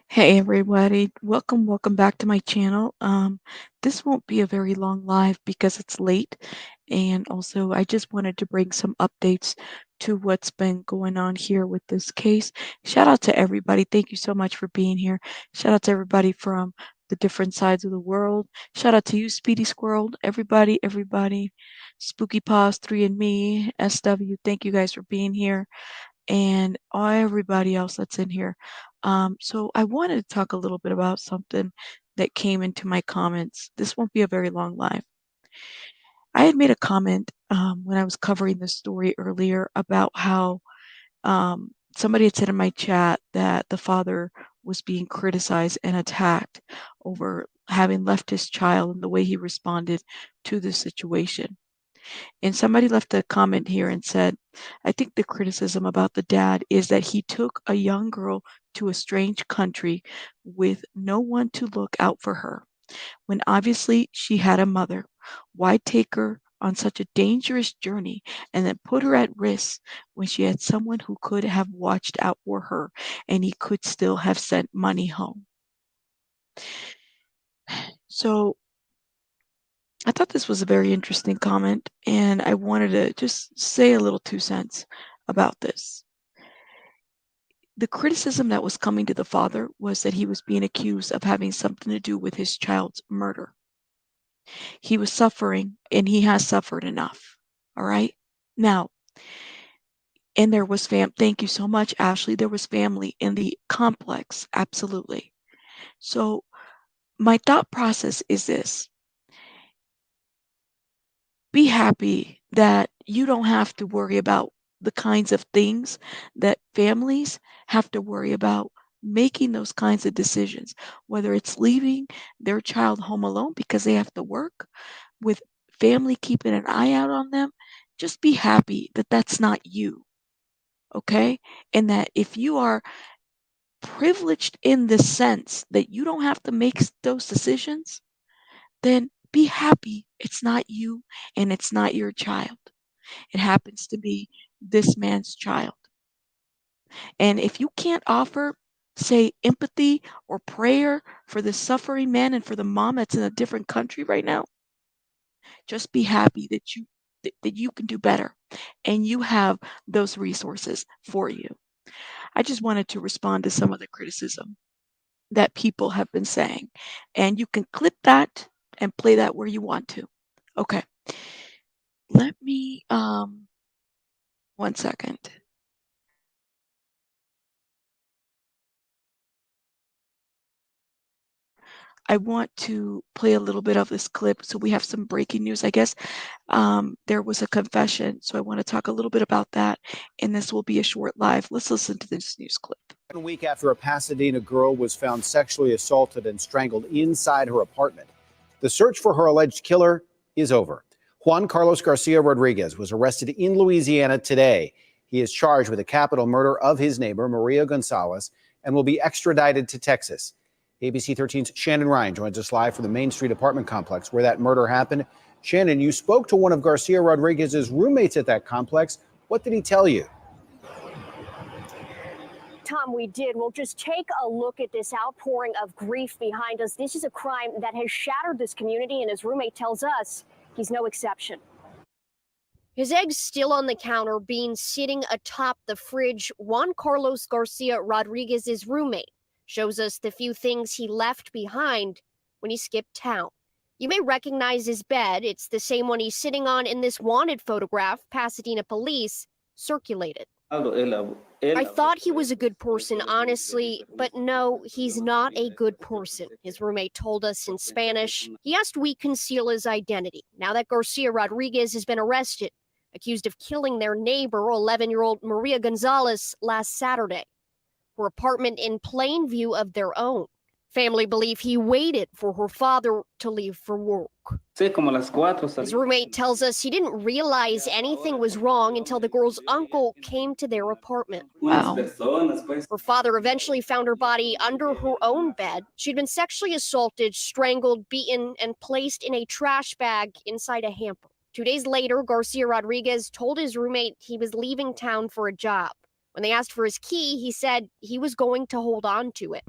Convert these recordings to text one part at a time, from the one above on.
Hey everybody, welcome back to my channel. This won't be a very long live because it's late, and also I just wanted to bring some updates to what's been going on here with this case. Shout out to everybody. Thank you so much for being here. Shout out to everybody from the different sides of the world. Shout out to you, Speedy Squirrel, everybody. Spooky Paws, 3 and me, SW. Thank you guys for being here and everybody else that's in here. So I wanted to talk a little bit about something that came into my comments. This won't be a very long live. I had made a comment when I was covering this story earlier about how somebody had said in my chat that the father was being criticized and attacked over having left his child and the way he responded to the situation. And somebody left a comment here and said, I think the criticism about the dad is that he took a young girl to a strange country with no one to look out for her, when obviously she had a mother. Why take her on such a dangerous journey and then put her at risk when she had someone who could have watched out for her and he could still have sent money home? So I thought this was a very interesting comment, and I wanted to just say a little 2 cents about this. The criticism that was coming to the father was that he was being accused of having something to do with his child's murder. He was suffering, and he has suffered enough. All right? Now, and there was thank you so much, Ashley. There was family in the complex. Absolutely. So, my thought process is this: be happy that you don't have to worry about the kinds of things that families have to worry about making those kinds of decisions, whether it's leaving their child home alone because they have to work, with family keeping an eye out on them. Just be happy that that's not you, okay? And that if you are privileged in the sense that you don't have to make those decisions, then be happy it's not you and it's not your child. It happens to be this man's child. And if you can't offer, say, empathy or prayer for the suffering man and for the mom that's in a different country right now, just be happy that you can do better and you have those resources for you. I just wanted to respond to some of the criticism that people have been saying. And you can clip that and play that where you want to. Okay. Let me 1 second. I want to play a little bit of this clip. So we have some breaking news, I guess. There was a confession, so I want to talk a little bit about that, and this will be a short live. Let's listen to this news clip. 1 week after a Pasadena girl was found sexually assaulted and strangled inside her apartment, the search for her alleged killer is over. Juan Carlos Garcia-Rodriguez was arrested in Louisiana today. He is charged with the capital murder of his neighbor, Maria Gonzalez, and will be extradited to Texas. ABC 13's Shannon Ryan joins us live from the Main Street apartment complex where that murder happened. Shannon, you spoke to one of Garcia-Rodriguez's roommates at that complex. What did he tell you? Tom, we did. Well, just take a look at this outpouring of grief behind us. This is a crime that has shattered this community, and his roommate tells us he's no exception. His eggs still on the counter, beans sitting atop the fridge. Juan Carlos Garcia-Rodriguez's roommate shows us the few things he left behind when he skipped town. You may recognize his bed. It's the same one he's sitting on in this wanted photograph Pasadena police circulated. I thought he was a good person, honestly, but no, he's not a good person, his roommate told us in Spanish. He asked we conceal his identity. Now that Garcia-Rodriguez has been arrested, accused of killing their neighbor, 11-year-old Maria Gonzalez, last Saturday. Her apartment in plain view of their own. Family believe he waited for her father to leave for work. His roommate tells us he didn't realize anything was wrong until the girl's uncle came to their apartment. Wow. Her father eventually found her body under her own bed. She'd been sexually assaulted, strangled, beaten, and placed in a trash bag inside a hamper. 2 days later, Garcia-Rodriguez told his roommate he was leaving town for a job. When they asked for his key, he said he was going to hold on to it.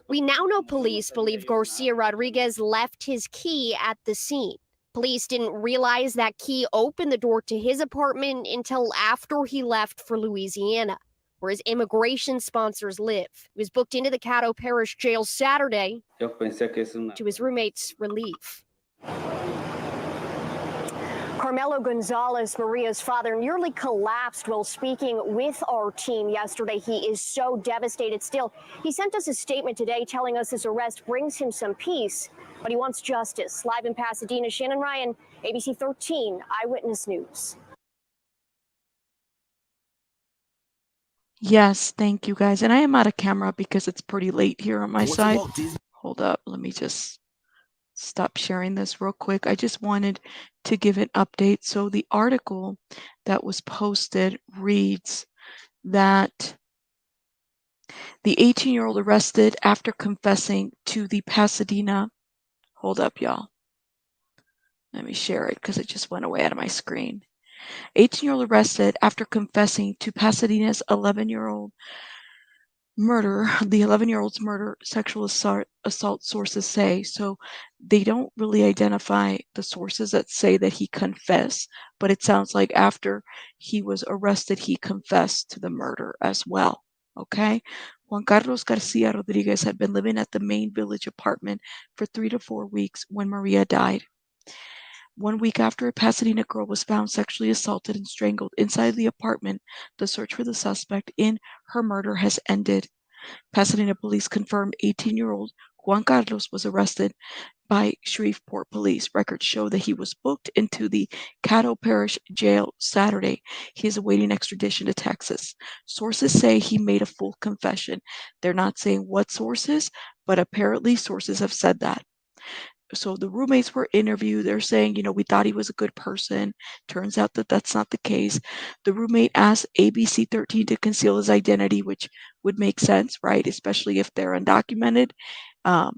We now know police believe Garcia-Rodriguez left his key at the scene. Police didn't realize that key opened the door to his apartment until after he left for Louisiana, where his immigration sponsors live. He was booked into the Caddo Parish Jail Saturday, to his roommate's relief. Carmelo Gonzalez, Maria's father, nearly collapsed while speaking with our team yesterday. He is so devastated still. He sent us a statement today telling us his arrest brings him some peace, but he wants justice. Live in Pasadena, Shannon Ryan, ABC 13 Eyewitness News. Yes, thank you guys. And I am out of camera because it's pretty late here on my side. Hold up, let me just stop sharing this real quick. I just wanted to give an update. So the article that was posted reads that the 18-year-old arrested after confessing to the Pasadena. Hold up, y'all. Let me share it because it just went away out of my screen. 18-year-old arrested after confessing to Pasadena's 11-year-old murder, the 11-year-old's murder, sexual assault sources say. So they don't really identify the sources that say that he confessed, but it sounds like after he was arrested, he confessed to the murder as well. Okay? Juan Carlos Garcia-Rodriguez had been living at the main village apartment for 3 to 4 weeks when Maria died. 1 week after a Pasadena girl was found sexually assaulted and strangled inside the apartment, the search for the suspect in her murder has ended. Pasadena police confirmed 18-year-old Juan Carlos was arrested by Shreveport police. Records show that he was booked into the Caddo Parish Jail Saturday. He is awaiting extradition to Texas. Sources say he made a full confession. They're not saying what sources, but apparently sources have said that. So the roommates were interviewed. They're saying, we thought he was a good person. Turns out that that's not the case. The roommate asked ABC 13 to conceal his identity, which would make sense, right? Especially if they're undocumented.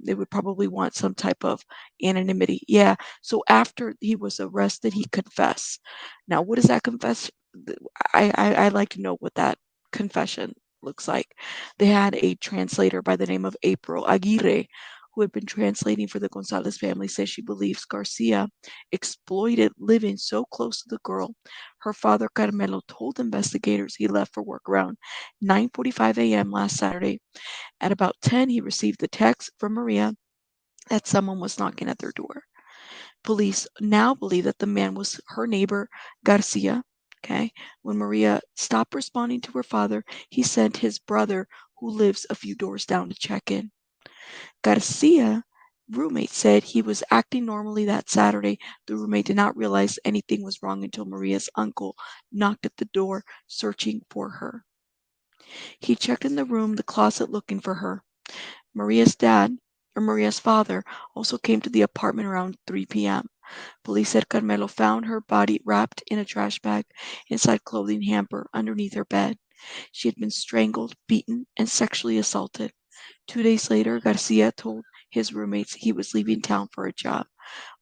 They would probably want some type of anonymity. Yeah. So after he was arrested, he confessed. Now, what does that confess? I'd like to know what that confession looks like. They had a translator by the name of April Aguirre, who had been translating for the Gonzalez family, says she believes Garcia exploited living so close to the girl. Her father, Carmelo, told investigators he left for work around 9:45 a.m. last Saturday. At about 10, he received the text from Maria that someone was knocking at their door. Police now believe that the man was her neighbor, Garcia. Okay. When Maria stopped responding to her father, he sent his brother, who lives a few doors down, to check in. Garcia roommate said he was acting normally that Saturday. The roommate did not realize anything was wrong until Maria's uncle knocked at the door searching for her. He checked in the room, the closet, looking for her. Maria's father also came to the apartment around 3 p.m. Police said Carmelo found her body wrapped in a trash bag inside clothing hamper underneath her bed. She had been strangled, beaten, and sexually assaulted. 2 days later, Garcia told his roommates he was leaving town for a job.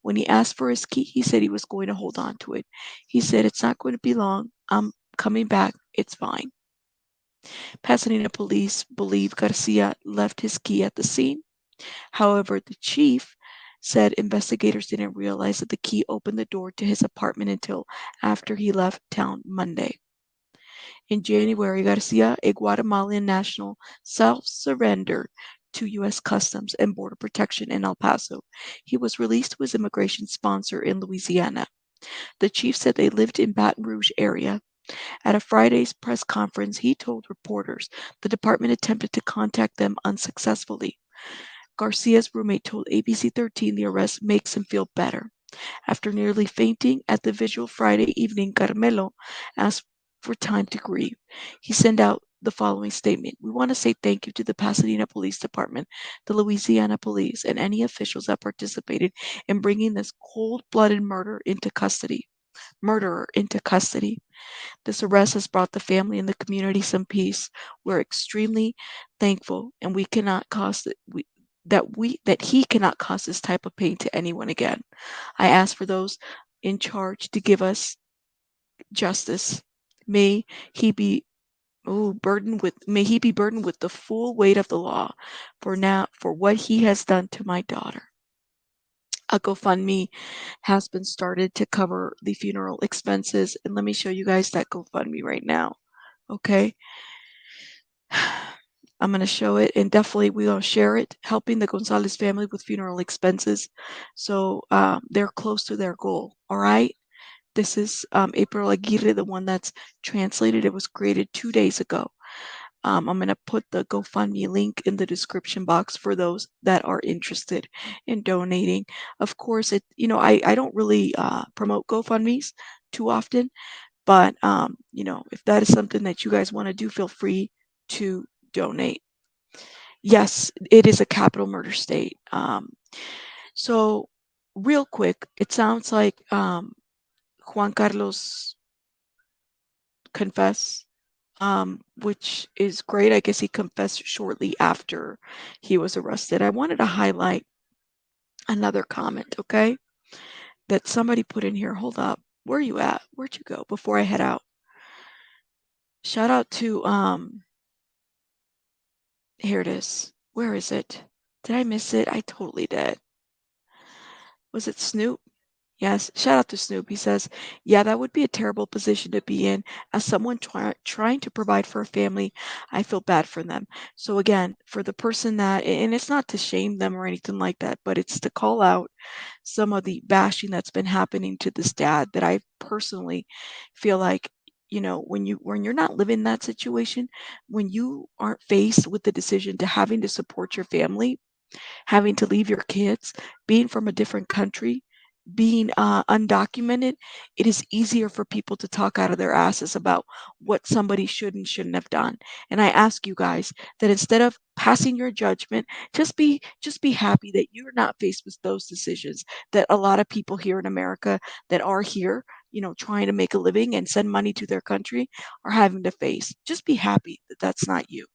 When he asked for his key, he said he was going to hold on to it. He said, "It's not going to be long. I'm coming back. It's fine." Pasadena police believe Garcia left his key at the scene. However, the chief said investigators didn't realize that the key opened the door to his apartment until after he left town Monday. In January, Garcia, a Guatemalan national, self-surrendered to U.S. Customs and Border Protection in El Paso. He was released to his immigration sponsor in Louisiana. The chief said they lived in Baton Rouge area. At a Friday's press conference, he told reporters the department attempted to contact them unsuccessfully. Garcia's roommate told ABC 13 the arrest makes him feel better. After nearly fainting at the vigil Friday evening, Carmelo asked for time to grieve. He sent out the following statement: "We want to say thank you to the Pasadena Police Department, the Louisiana Police, and any officials that participated in bringing this cold-blooded murderer into custody. This arrest has brought the family and the community some peace. We're extremely thankful, and we cannot cause that he cannot cause this type of pain to anyone again. I ask for those in charge to give us justice. May he be May he be burdened with the full weight of the law for what he has done to my daughter. A GoFundMe has been started to cover the funeral expenses, and let me show you guys that GoFundMe right now. Okay. I'm going to show it, and definitely we will share it, helping the Gonzalez family with funeral expenses. So they're close to their goal. All right. This is April Aguirre, the one that's translated. It was created 2 days ago. I'm going to put the GoFundMe link in the description box for those that are interested in donating. Of course, I don't really promote GoFundMes too often, but if that is something that you guys want to do, feel free to donate. Yes, it is a capital murder state. So real quick, it sounds like Juan Carlos confessed, which is great. I guess he confessed shortly after he was arrested. I wanted to highlight another comment, okay, that somebody put in here. Hold up. Where are you at? Where'd you go before I head out? Shout out to here it is. Where is it? Did I miss it? I totally did. Was it Snoop? Yes, shout out to Snoop. He says, yeah, that would be a terrible position to be in. As someone trying to provide for a family, I feel bad for them. So, again, for the person that, and it's not to shame them or anything like that, but it's to call out some of the bashing that's been happening to this dad that I personally feel like, when you're not living that situation, when you aren't faced with the decision to having to support your family, having to leave your kids, being from a different country, being undocumented, it is easier for people to talk out of their asses about what somebody should and shouldn't have done. And I ask you guys that instead of passing your judgment, just be happy that you're not faced with those decisions that a lot of people here in America that are here, trying to make a living and send money to their country are having to face. Just be happy that that's not you.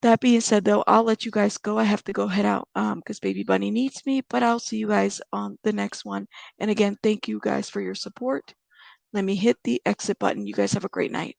That being said, though, I'll let you guys go. I have to go head out because Baby Bunny needs me, but I'll see you guys on the next one. And again, thank you guys for your support. Let me hit the exit button. You guys have a great night.